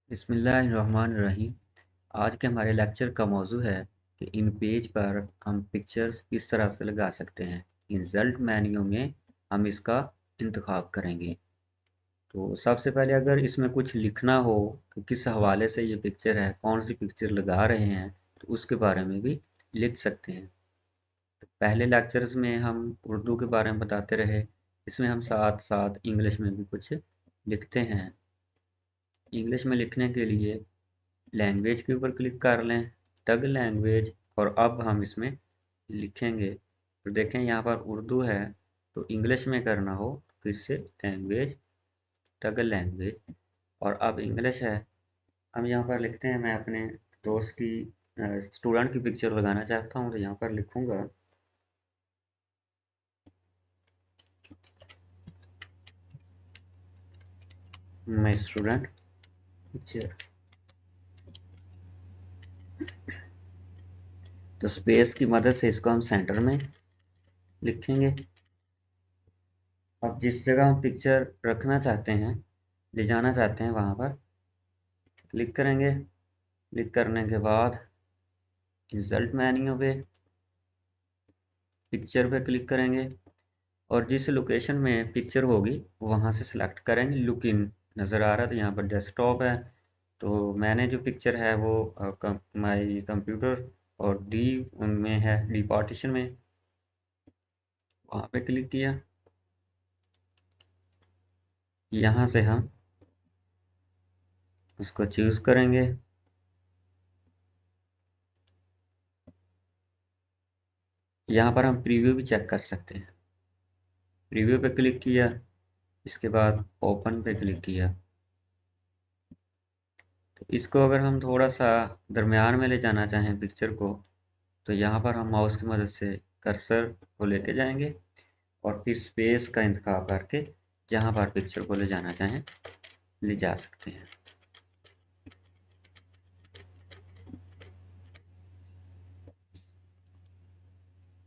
बिस्मिल्लाहिर्रहमानिर्रहीम। आज के हमारे लेक्चर का मौजू है कि इन पेज पर हम पिक्चर्स किस तरह से लगा सकते हैं। इंसर्ट मेन्यू में हम इसका इंतखाब करेंगे। तो सबसे पहले अगर इसमें कुछ लिखना हो कि किस हवाले से ये पिक्चर है, कौन सी पिक्चर लगा रहे हैं, तो उसके बारे में भी लिख सकते हैं। तो पहले लेक्चर्स में हम उर्दू के बारे में बताते रहे, इसमें हम साथ साथ इंग्लिश में भी कुछ लिखते हैं। इंग्लिश में लिखने के लिए लैंग्वेज के ऊपर क्लिक कर लें, टग लैंग्वेज, और अब हम इसमें लिखेंगे। तो देखें यहाँ पर उर्दू है, तो इंग्लिश में करना हो फिर से लैंग्वेज, टग लैंग्वेज, और अब इंग्लिश है। हम यहाँ पर लिखते हैं, मैं अपने दोस्त की स्टूडेंट की पिक्चर लगाना चाहता हूँ, तो यहाँ पर लिखूँगा माय स्टूडेंट पिक्चर। तो स्पेस की मदद से इसको हम सेंटर में लिखेंगे। अब जिस जगह हम पिक्चर रखना चाहते हैं, ले जाना चाहते हैं, वहाँ पर क्लिक करेंगे। क्लिक करने के बाद इंसर्ट मेन्यू पे पिक्चर पे क्लिक करेंगे और जिस लोकेशन में पिक्चर होगी वहाँ से सिलेक्ट करेंगे। लुक इन नज़र आ रहा है, तो यहाँ पर डेस्कटॉप है, तो मैंने जो पिक्चर है वो माई कंप्यूटर और डी में है, डी पार्टीशन में, वहाँ पे क्लिक किया। यहाँ से हम उसको चूज़ करेंगे। यहाँ पर हम प्रीव्यू भी चेक कर सकते हैं। प्रीव्यू पे क्लिक किया, इसके बाद ओपन पे क्लिक किया। तो इसको अगर हम थोड़ा सा दरमियान में ले जाना चाहें पिक्चर को, तो यहाँ पर हम माउस की मदद से कर्सर को लेके जाएंगे और फिर स्पेस का इंतखाब करके जहाँ पर पिक्चर को ले जाना चाहें ले जा सकते हैं।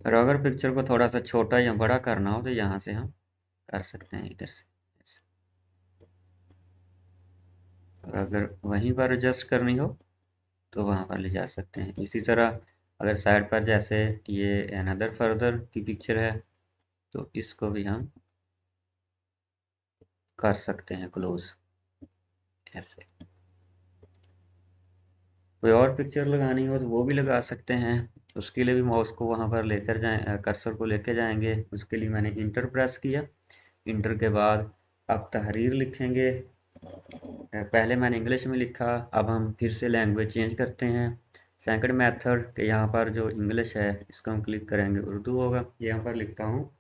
और अगर पिक्चर को थोड़ा सा छोटा या बड़ा करना हो तो यहाँ से हम कर सकते हैं इधर से। और अगर वहीं पर एडजस्ट करनी हो तो वहाँ पर ले जा सकते हैं। इसी तरह अगर साइड पर जैसे ये अनदर फर्दर की पिक्चर है, तो इसको भी हम कर सकते हैं क्लोज ऐसे। कोई और पिक्चर लगानी हो तो वो भी लगा सकते हैं। उसके लिए भी माउस को वहाँ पर लेकर जाएं, कर्सर को लेकर जाएंगे। उसके लिए मैंने इंटर प्रेस किया। इंटर के बाद अब तहरीर लिखेंगे। पहले मैंने इंग्लिश में लिखा, अब हम फिर से लैंग्वेज चेंज करते हैं। सेकंड मेथड के यहाँ पर जो इंग्लिश है इसको हम क्लिक करेंगे, उर्दू होगा। यहाँ पर लिखता हूँ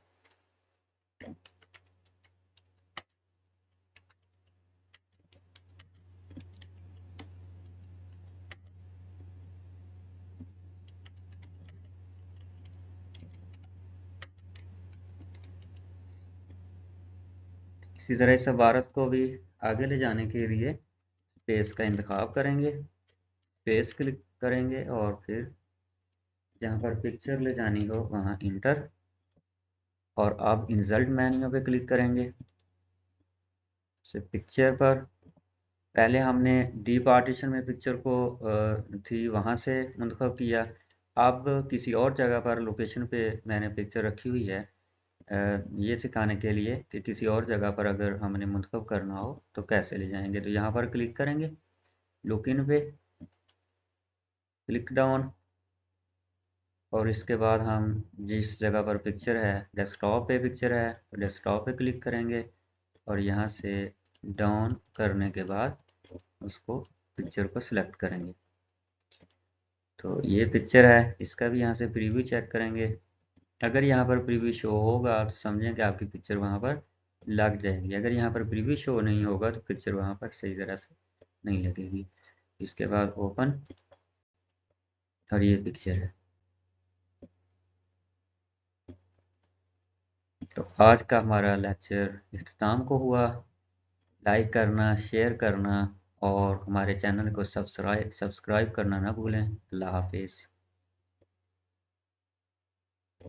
इसी तरह इस इबारत को भी आगे ले जाने के लिए स्पेस का इंतखाब करेंगे, स्पेस क्लिक करेंगे और फिर जहाँ पर पिक्चर ले जानी हो वहाँ इंटर, और अब इंसर्ट मेन्यू पे क्लिक करेंगे। से पिक्चर पर पहले हमने डी पार्टीशन में पिक्चर को थी वहाँ से मुंतखब किया। अब किसी और जगह पर लोकेशन पे मैंने पिक्चर रखी हुई है, ये सिखाने के लिए कि किसी और जगह पर अगर हमने मुंतखब करना हो तो कैसे ले जाएंगे। तो यहाँ पर क्लिक करेंगे, लुक इन पे क्लिक डाउन, और इसके बाद हम जिस जगह पर पिक्चर है, डेस्कटॉप पे पिक्चर है, तो डेस्कटॉप पे क्लिक करेंगे और यहाँ से डाउन करने के बाद उसको पिक्चर को सिलेक्ट करेंगे। तो ये पिक्चर है, इसका भी यहाँ से प्रीव्यू चेक करेंगे। अगर यहाँ पर प्रीव्यू शो होगा तो समझें कि आपकी पिक्चर वहाँ पर लग जाएगी। अगर यहाँ पर प्रीव्यू शो नहीं होगा तो पिक्चर वहाँ पर सही तरह से नहीं लगेगी। इसके बाद ओपन, और ये पिक्चर है। तो आज का हमारा लेक्चर इख्तिताम को हुआ। लाइक करना, शेयर करना और हमारे चैनल को सब्सक्राइब करना ना भूलें। अल्लाह हाफिज़।